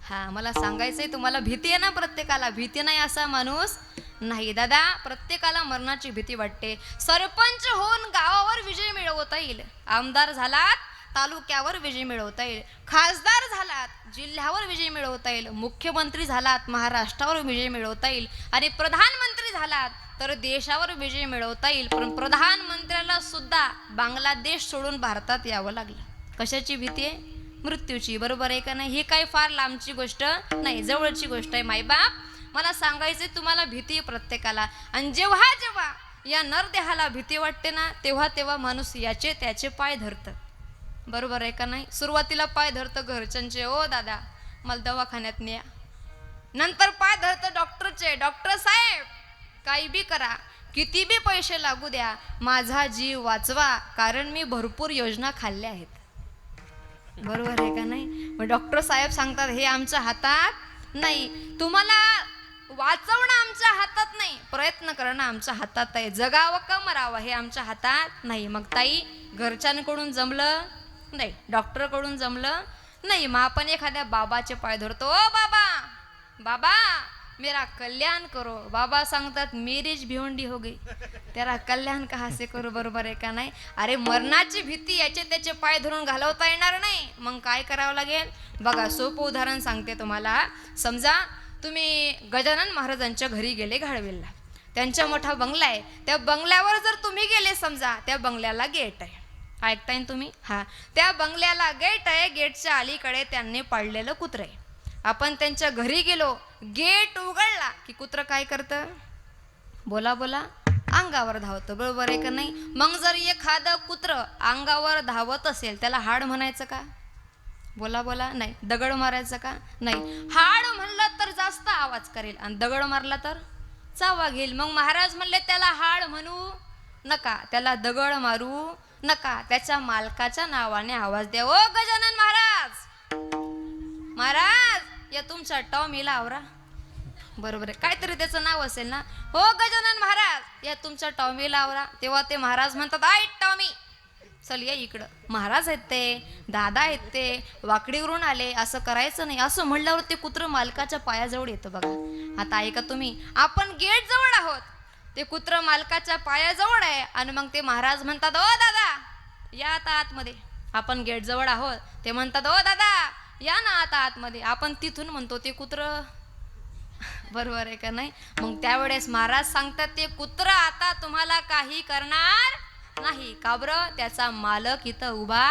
हा मला सांगायचंय तुम्हाला, भीती आहे ना प्रत्येकाला. भीती नाही असा माणूस नाही दादा. प्रत्येकाला मरणाची भीती वाटते. सरपंच होऊन गावावर विजय मिळवता येईल, आमदार झालात तालुक्यावर विजय मिळवता येईल, खासदार झालात जिल्ह्यावर विजय मिळवता येईल, मुख्यमंत्री झालात महाराष्ट्रावर विजय मिळवता येईल आणि प्रधानमंत्री झालात तर देशावर विजय मिळवता येईल. पण प्रधानमंत्र्याला सुद्धा बांगलादेश सोडून भारतात यावं लागलं. कशाची भीती आहे? मृत्यूची. बरोबर आहे का नाही? ही काही फार लांबची गोष्ट नाही, जवळची गोष्ट आहे. मायबाप मला सांगायचे तुम्हाला, भीती आहे प्रत्येकाला. आणि जेव्हा जेव्हा या नरदेहाला भीती वाटते ना तेव्हा तेव्हा माणूस याचे त्याचे पाय धरतं. बरोबर आहे का नाही? सुरुवातीला पाय धरतं घरच्यांचे, ओ दादा मला दवाखान्यात न्या. नंतर पाय धरतं डॉक्टरचे, डॉक्टर साहेब काही बी करा, किती बी पैसे लागू द्या, माझा जीव वाचवा, कारण मी भरपूर योजना खाल्ल्या आहेत. बरोबर आहे का नाही? मग डॉक्टर साहेब सांगतात हे आमच्या हातात नाही, तुम्हाला वाचवणं आमच्या हातात नाही, प्रयत्न करणं आमच्या हातात आहे, जगावं का मरावं हे आमच्या हातात नाही. मग ताई घरच्यांकडून जमलं नाही, डॉक्टरकडून जमलं नाही, मग आपण एखाद्या बाबाचे पाय धरतो. ओ बाबा बाबा मेरा कल्याण करो. बाबा सांगतात मेरीच भिवंडी हो गई, तेरा कल्याण कहा से करो. बरोबर आहे का नाही? अरे मरणाची भीती याचे त्याचे पाय धरून घालवता येणार नाही. मग काय करावं लागेल बघा. सोपं उदाहरण सांगते तुम्हाला. समजा तुम्ही गजानन महाराजांच्या घरी गेले घाडवेलला, त्यांचा मोठा बंगला आहे. त्या बंगल्यावर जर तुम्ही गेले, समजा त्या बंगल्याला गेट आहे, ऐकताय तुम्ही? हा, त्या बंगल्याला गेट आहे, गेटच्या अलीकडे त्यांनी पाळलेलं कुत्रं आहे. आपण त्यांच्या घरी गेलो, गेट उघडला की कुत्रं काय करतं? बोला बोला, अंगावर धावतं. बरोबर आहे का नाही? मग जर एखादं कुत्रं अंगावर धावत असेल त्याला हाड म्हणायचं का? बोला बोला, नाही. दगड मारायचं का? नाही. हाड म्हणलं तर जास्त आवाज करेल आणि दगड मारला तर चावा घेईल. मग महाराज म्हणले त्याला हाड म्हणू नका, त्याला दगड मारू नका, त्याच्या मालकाच्या नावाने आवाज द्या. ओ गजानन महाराज, महाराज या तुमच्या टॉमीला आवरा. बरोबर आहे, काहीतरी त्याचं नाव असेल ना. हो गजानन महाराज या तुमच्या टॉमीला आवरा. तेव्हा ते महाराज म्हणतात आय टॉमी चल या इकडं. महाराज आहेत ते, दादा आहेत ते, वाकडीवरून आले, असं करायचं नाही. असं म्हणल्यावर ते कुत्रं मालकाच्या पायाजवळ येतं बघा. आता ऐका तुम्ही, आपण गेट जवळ आहोत, ते कुत्रं मालकाच्या पायाजवळ आहे आणि मग ते महाराज म्हणतात ओ दादा या आता आतमध्ये. आपण गेट जवळ आहोत, ते म्हणतात ओ दादा या ना आता आतमध्ये. आपण तिथून म्हणतो ते कुत्रं. बरोबर आहे का नाही? मग त्यावेळेस महाराज सांगतात ते कुत्रं आता तुम्हाला काही करणार नाही. का बरं? त्याचा मालक इथं उभा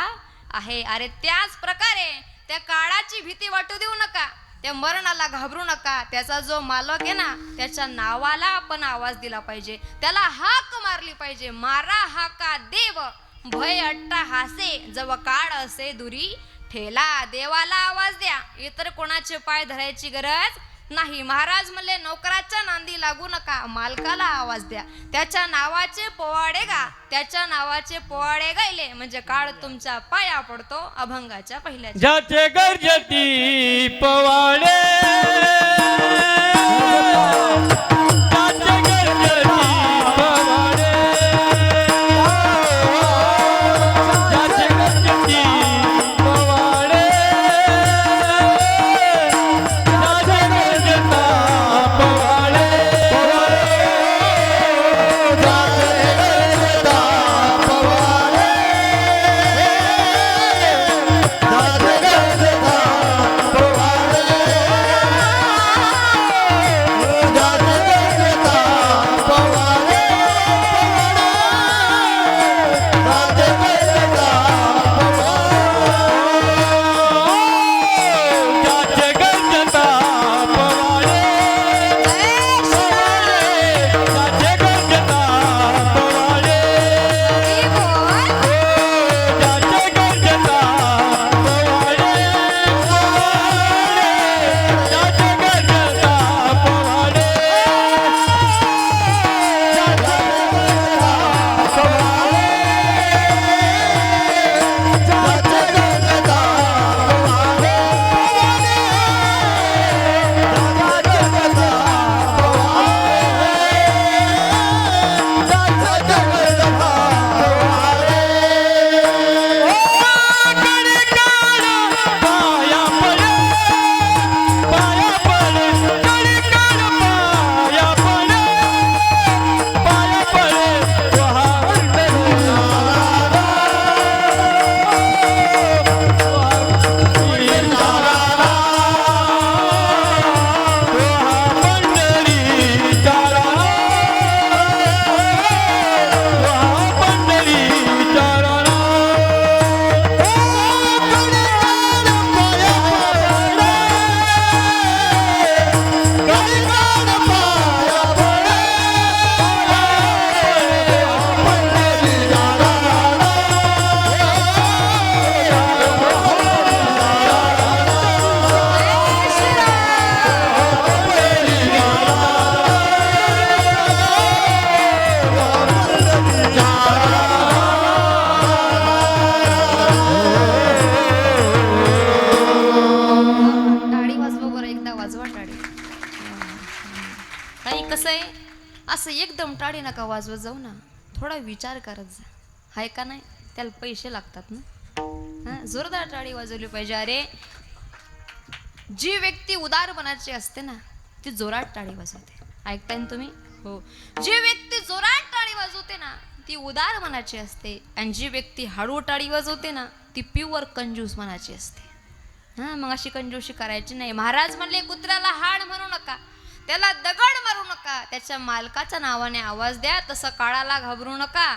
आहे. अरे त्याच प्रकारे त्या काळाची भीती वाटू देऊ नका, त्या मरणाला घाबरू नका. त्याचा जो मालक आहे ना त्याच्या नावाला आपण आवाज दिला पाहिजे, त्याला हाक मारली पाहिजे. मारा हाका देव भय अट्टा हासे, जव काळ असे दुरी ठेला. देवाला आवाज द्या, इतर कोणाचे पाय धरायची गरज नाही. महाराज म्हणले नोकराच्या नांदी लागू नका, मालकाला आवाज द्या. त्याच्या नावाचे पोवाडे गा, त्याच्या नावाचे पोवाडे गायले म्हणजे काळ तुमच्या पाया पडतो अभंगाच्या पहिल्या. ज्याचे गर्जती पवाडे आणि कसं आहे, असं एकदम टाळी नका वाजवत जाऊ ना, थोडा विचार करत जा, आहे का नाही? त्याला पैसे लागतात ना. हा, जोरदार टाळी वाजवली पाहिजे. अरे, जी व्यक्ती उदार मनाची असते ना, ती जोरात टाळी वाजवते. ऐकताय ना तुम्ही? हो. जी व्यक्ती जोरात टाळी वाजवते ना, ती उदार मनाची असते, आणि जी व्यक्ती हळू टाळी वाजवते ना, ती प्युअर कंजूस मनाची असते. हा, मग अशी कंजूशी करायची नाही. महाराज म्हणले, कुत्र्याला हाड म्हणू नका, त्याला दगड मारू नका, त्याच्या मालकाच्या नावाने आवाज द्या, तसं काळाला घाबरू नका.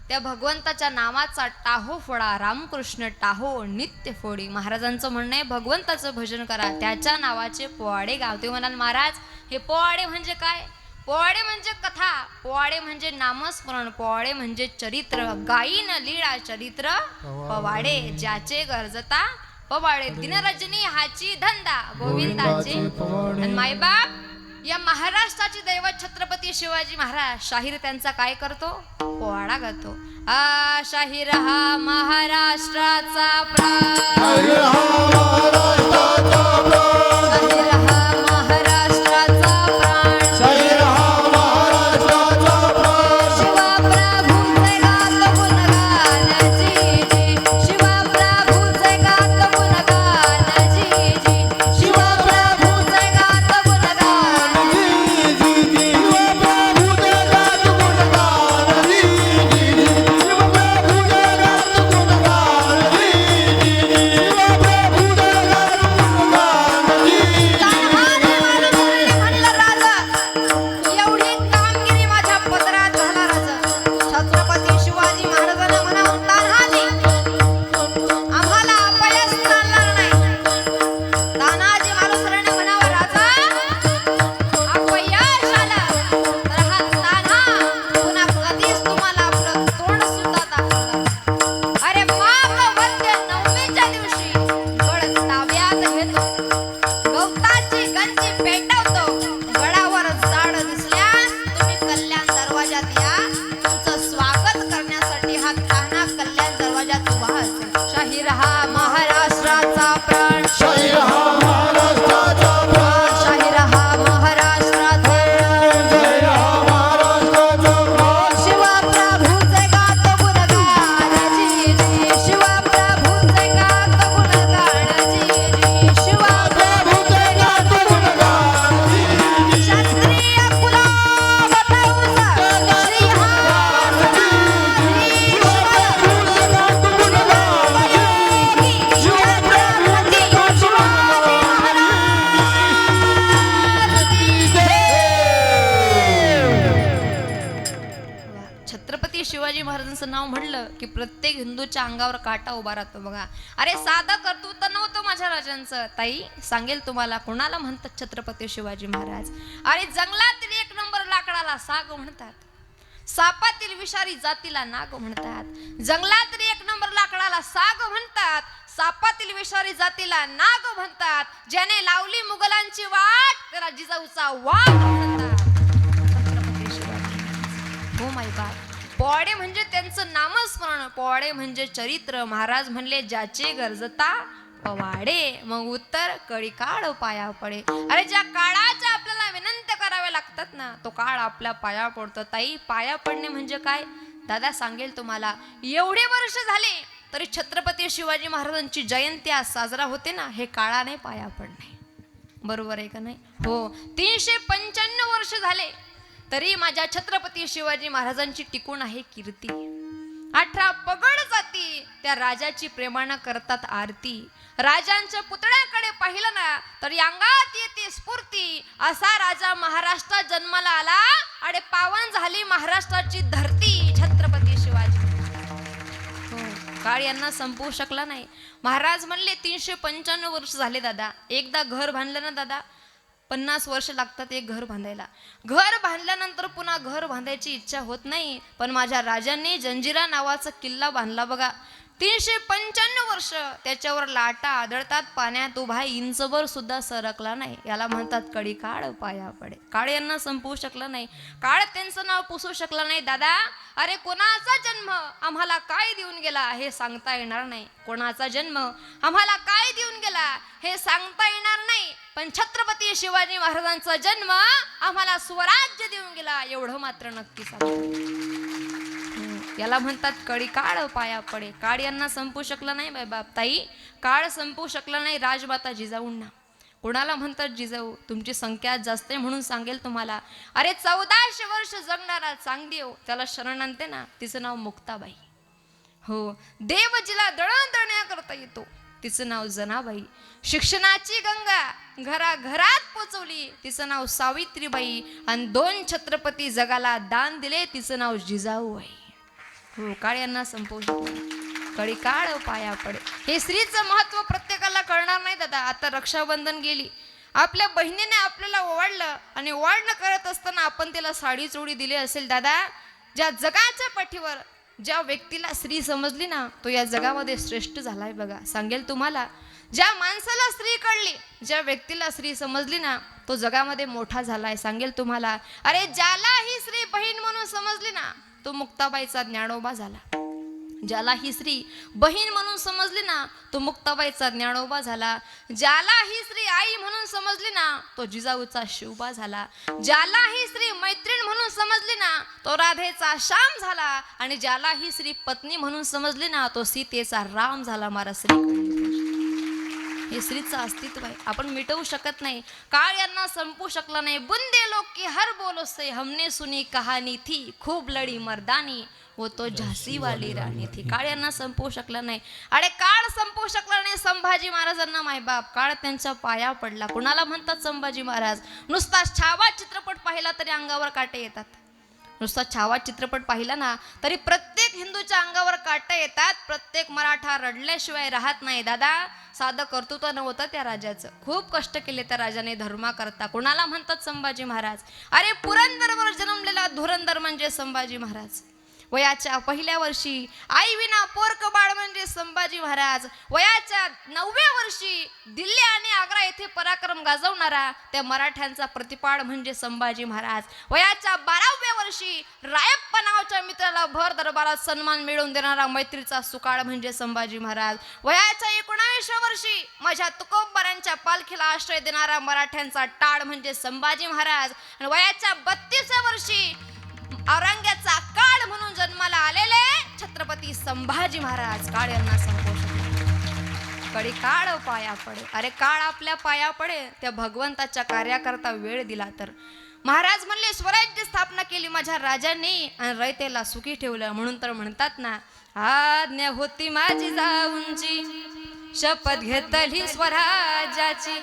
त्या भगवंताच्या नावाचा टाहो फोडा, रामकृष्ण टाहो नित्य फोडी. महाराजांचं म्हणणं आहे, भगवंताचं भजन करा, त्याच्या नावाचे पोवाडे गाव. ते म्हणाल, महाराज हे पोवाडे म्हणजे काय? पोवाडे म्हणजे कथा, पोवाडे म्हणजे नामस्मरण, पोवाडे म्हणजे चरित्र. गायीन लीळा चरित्र पवाडे, ज्याचे गरजता पवाडे. दिनरजनी हाची धंदा गोविंदाचे. आणि मायबाप, या महाराष्ट्राचे दैवत छत्रपती शिवाजी महाराज, शाहीर त्यांचा काय करतो? पोवाडा गातो. शाहीर हा महाराष्ट्राचा प्राण, शाहीर हा महाराष्ट्राचा प्राण, शिवप्रभूचे गात गुणगान जी जी, शिवप्रभूचे गात गुणगान जी जी, शिवप्रभूचे गात गुणगान जी जी, शिवप्रभूचे गात गुणगान जी जी, शिवप्रभूचे गात गुणगान जी जी, शिवप्रभूचे गात गुणगान जी जी. म्हणलं राजा, एवढी कामगिरी माझ्या पदरात झाला राजा. छत्रपती शिवाजी महाराजांना म्हणावं, तान्हाजी आम्हाला अपयश चालणार नाही. तानाजी मालुसरेने म्हणावं, राजा अपयश आलं तर हा तान्हा पुन्हा कधीच तुम्हाला आपलं तोंड सुद्धा दाखवणार. अरे माघवद्य नवमीच्या दिवशी गड ताब्यात घेतो, गवताची गंजी पेटवतो, गडावर झाड दिसल्यास तुम्ही कल्याण दरवाजात या. तुमचं स्वागत करण्यासाठी हा तान्हा कल्याण दरवाजात उभा असेल. शाहीर हा महाराष्ट्राचा प्राण, शाहीर हा महाराष्ट्राचा प्राण, शाहीर हा महाराष्ट्राचा प्राण, शाहीर हा महाराष्ट्राचा प्राण. शिवप्रभूचे गात गुणगान जी जी, शिवप्रभूचे गात गुणगान जी जी, शिवप्रभूचे गात गुणगान जी जी. क्षत्रिय कुलावतंस श्रीहास श्री शिवप्रभूचे गात गुणगान जी जी, शिवप्रभूचे गात गुणगान जी जी. छत्रपती शिवाजी महाराजांचं नाव म्हणलं की प्रत्येक हिंदूच्या अंगावर काटा उभा राहतो बघा. अरे साधं कर्तृत्व नव्हतं माझ्या राजांचं. ताई सांगेल तुम्हाला, कोणाला म्हणतात छत्रपती शिवाजी महाराज? अरे जंगलातील एक नंबर लाकडाला साग म्हणतात, सापातील विषारी जातीला नाग म्हणतात. जंगलातील एक नंबर लाकडाला साग म्हणतात, सापातील विषारी जातीला नाग म्हणतात. ज्याने लावली मुघलांची वाट त्याला जिजाऊचा वाघ म्हणतात. छत्रपती शिवाजी महाराज, हो माय बाप. पोवाडे म्हणजे त्यांचं नामस्मरण, पोवाडे म्हणजे चरित्र. महाराज म्हणले, ज्याचे गरजता पवाडे. मग उत्तर, कडी काळ पाया पडे. अरे ज्या काळाच्या आपल्याला विनंत्या कराव्या लागतात ना, तो काळ आपल्या पाया पडतो. ताई, पाया पडणे म्हणजे काय? दादा सांगेल तुम्हाला, एवढे वर्ष झाले तरी छत्रपती शिवाजी महाराजांची जयंती आज साजरा होते ना, हे काळाने पाया पडणे. बरोबर आहे का नाही? हो. 395 वर्ष झाले तरी माझ्या छत्रपती शिवाजी महाराजांची टिकून आहे कीर्ती. 18 पगड जाती त्या राजाची प्रेमानं करतात आरती. राजांच्या पुतळ्याकडे पाहिलं ना तरी अंगात येते स्फूर्ती. असा राजा महाराष्ट्रात जन्माला आला आणि पावन झाली महाराष्ट्राची धरती. छत्रपती शिवाजी हो, काळ यांना संपवू शकला नाही. महाराज म्हणले 395 वर्ष झाले दादा. एकदा घर बांधलं ना दादा, 50 वर्ष लागतात एक घर बांधायला. घर बांधल्यानंतर पुन्हा घर बांधायची इच्छा होत नाही. पण माझ्या राजांनी जंजिरा नावाचा किल्ला बांधला बघा. 395 वर्ष त्याच्यावर लाटा आदळतात, पाण्यात उभा इंचभर सुद्धा सरकला नाही. याला म्हणतात कडी काळ पाया पडे. काळ यांना संपवू शकला नाही, काळ त्यांचं नाव पुसू शकला नाही. दादा, अरे कोणाचा जन्म आम्हाला काय देऊन गेला हे सांगता येणार नाही. कोणाचा जन्म आम्हाला काय देऊन गेला हे सांगता येणार नाही. पण छत्रपती शिवाजी महाराजांचा जन्म आम्हाला स्वरा मला एवढं मात्र नक्की सांगतो. याला म्हणतात कडी काळ पाया पडे. काळ यांना संपू शकला नाही बाई बाप ताई, काळ संपू शकला नाही राजमाता जिजाऊंना. कोणाला म्हणतात जिजाऊ, तुमची संख्या जास्त आहे म्हणून सांगेल तुम्हाला. अरे 1400 वर्ष जगणारा चांगदेव, त्याला शरण आणते ना, तिचं नाव मुक्ताबाई. हो, देव जिला दळणदळण्या करता येतो तिचं नाव जनाबाई. शिक्षणाची गंगा घराघरात पोचवली तिचं नाव सावित्रीबाई. आणि 2 छत्रपती जगाला दान दिले तिचं नाव जिजाऊबाई. हो, काळ यांना संपवू शकतो. कडी काळ पाया पडे. हे स्त्रीचं महत्व प्रत्येकाला कळणार नाही दादा. आता रक्षाबंधन गेली, आपल्या बहिणीने आपल्याला ओवाळलं आणि ओवाळणं करत असताना आपण तिला साडी चोळी दिली असेल दादा. ज्या जगाच्या पाठीवर ज्या व्यक्तीला स्त्री समजली ना, तो या जगामध्ये श्रेष्ठ झालाय बघा. सांगेल तुम्हाला, ज्या माणसाला स्त्री कळली, ज्या व्यक्तीला स्त्री समजली ना, तो जगामध्ये मोठा झालाय. सांगेल तुम्हाला, अरे ज्याला ही स्त्री बहीण म्हणून समजली ना, तो मुक्ताबाईचा ज्ञानोबा झाला. ज्याला ही स्त्री बहीण म्हणून समजली ना, तो मुक्ताबाईचा ज्ञानोबा झाला. ज्याला ही स्त्री आई म्हणून समजली ना, तो जिजाऊचा शिवबा झाला. ज्याला ही स्त्री मैत्रीण म्हणून समजली ना, तो राधेचा श्याम झाला. आणि ज्याला ही स्त्री पत्नी म्हणून समजली ना, तो सीतेचा राम झाला. मारा स्त्री हे स्त्रीचं अस्तित्व आहे, आपण मिटवू शकत नाही. काळ यांना संपू शकला नाही. बुंदे लोग की हर बोलो से हमने सुनी कहानी थी, खूप लढी मर्दानी वो तो झांसी वाली राणी थी. काळ यांना संपवू शकला नाही. अरे काळ संपवू शकला नाही संभाजी महाराजांना मायबाप. काळ त्यांच्या पाया पडला. कुणाला म्हणतात संभाजी महाराज? नुसता छावा चित्रपट पाहिला तरी अंगावर काटे येतात. नुसता छावा चित्रपट पाहिला ना तरी प्रत्येक हिंदूच्या अंगावर काटे येतात. प्रत्येक मराठा रडल्याशिवाय राहत नाही दादा. साधं कर्तृत्व नव्हतं त्या राजाचं, खूप कष्ट केले त्या राजाने धर्मा करता. कुणाला म्हणतात संभाजी महाराज? अरे पुरंदरवर जन्मलेला धुरंदर म्हणजे संभाजी महाराज. वयाच्या पहिल्या वर्षी आई विना पोरक बाळ म्हणजे संभाजी महाराज. वयाच्या 9व्या वर्षी दिल्ली आणि आग्रा येथे पराक्रम गाजवणारा त्या मराठ्यांचा प्रतिपाड म्हणजे संभाजी महाराज. वयाच्या 12व्या वर्षी रायप्पा नावाच्या मित्राला भर दरबारात सन्मान मिळवून देणारा मैत्रीचा सुकाळ म्हणजे संभाजी महाराज. वयाच्या 19व्या वर्षी माझ्या तुकोबारांच्या पालखीला आश्रय देणारा मराठ्यांचा टाळ म्हणजे संभाजी महाराज. आणि वयाच्या 32व्या वर्षी औरंग्याचा काळ म्हणून जन्माला आलेले छत्रपती संभाजी महाराज. काळ यांना संपवू शकले. कडी काळ पाया पडे. अरे काळ आपल्या पाया पडे. त्या भगवंताच्या कार्याकरता वेळ दिला तर. महाराज म्हणले स्वराज्य स्थापना केली माझ्या राजांनी आणि रयतेला सुखी ठेवलं. म्हणून तर म्हणतात ना, आज्ञा होती माझी जाऊंची, शपथ घेतली स्वराज्याची,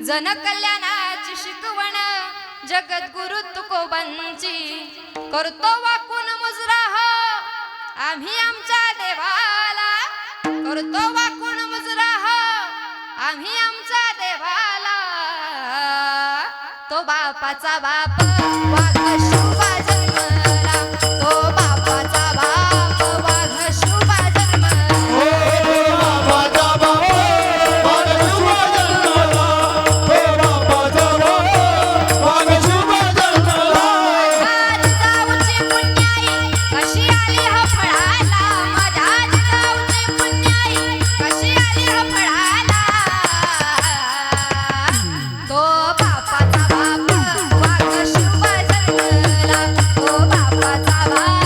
जन कल्याणाची शिकवण जगद्गुरु तुकोबांची. करतो वाकून मुजरा हो आम्ही आमच्या देवाला, करतो वाकून मुजरा हो आम्ही आमच्या देवाला. तो बापाचा बाप वाघ शुभा जन्मला, तो बापाचा बाप वाघ शुभा बाबा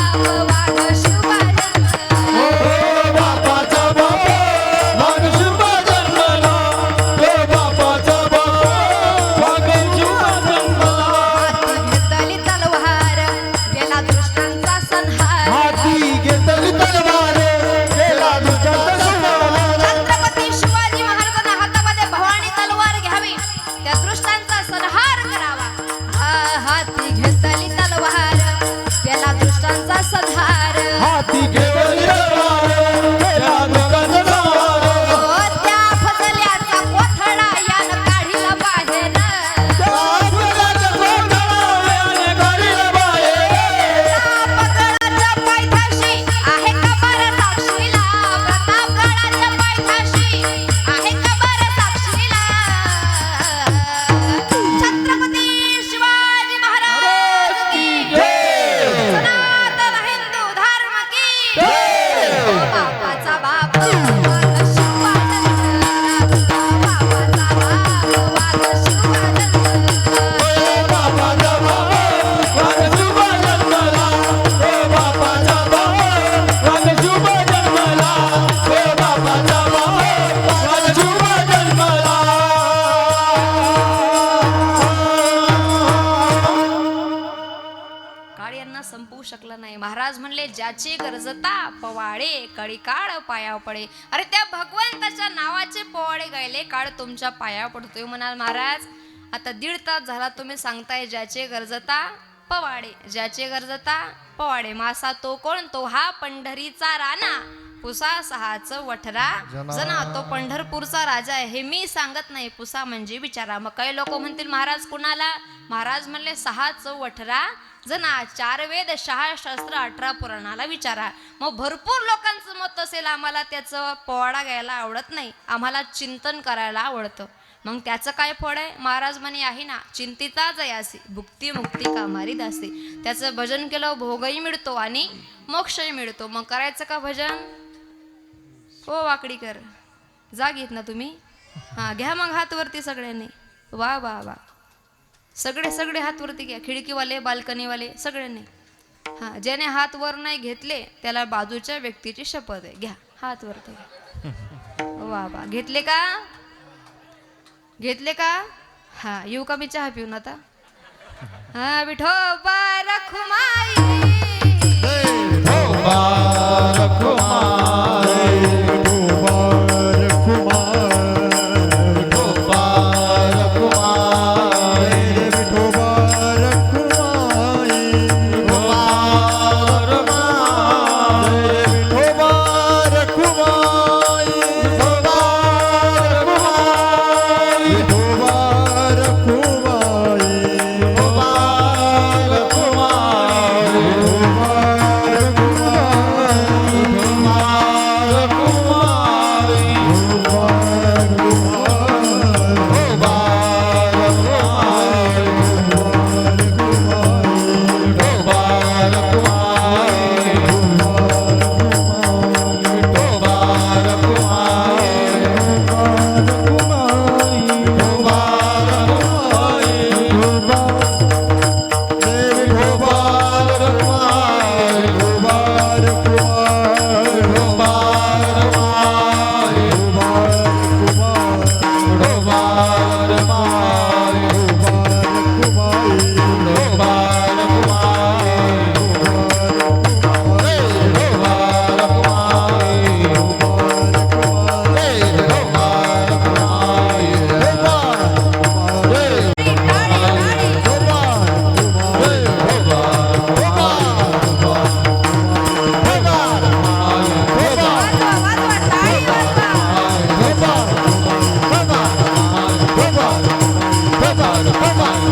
असताना संपवू शकला नाही. महाराज म्हणले ज्याची गरजता पवाडे कडी काळ पाया पडे. अरे त्या भगवंताच्या नावाचे पोवाडे गायले काळ तुमच्या पाया पडतोय. म्हणाल महाराज आता 1.5 तास झाला तुम्ही सांगताय ज्याचे गरजता पवाडे, ज्याचे गरजता पवाडे. मासा तो कोण? तो हा पंढरीचा राणा, पुसा 6च वठरा जना. तो पंढरपूरचा राजा आहे हे मी सांगत नाही, पुसा म्हणजे विचारा. मग काही लोक म्हणतील महाराज कुणाला? महाराज म्हणले 6च वठरा जना, 4 वेद 6 शास्त्र 18 पुराणाला विचारा. मग भरपूर लोकांचं मत असेल आम्हाला त्याचं पोवाडा गायला आवडत नाही, आम्हाला चिंतन करायला आवडतं. मग त्याचं काय फळ आहे? महाराज म्हणे आहे ना, चिंतिता जयासी भुक्ती मुक्ती कामारी दासी. त्याचं भजन केलं भोगही मिळतो आणि मोक्षही मिळतो. मग करायचं का भजन? ओ वाकडीकर जा घेत ना तुम्ही. हां घ्या मग हात वरती सगळ्यांनी. वा वा वा, सगळे हात वरती घ्या, खिडकीवाले बाल्कनीवाले सगळ्यांनी. हां ज्याने हात वर नाही घेतले त्याला बाजूच्या व्यक्तीची शपथ आहे. घ्या हात वरती घ्या. वा वा, घेतले का? घेतले का? हा येऊ का मी चहा पिऊन आता? हा विठोबा रखुमाई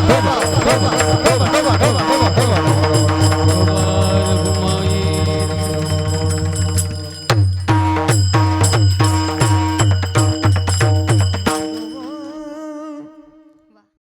Come on.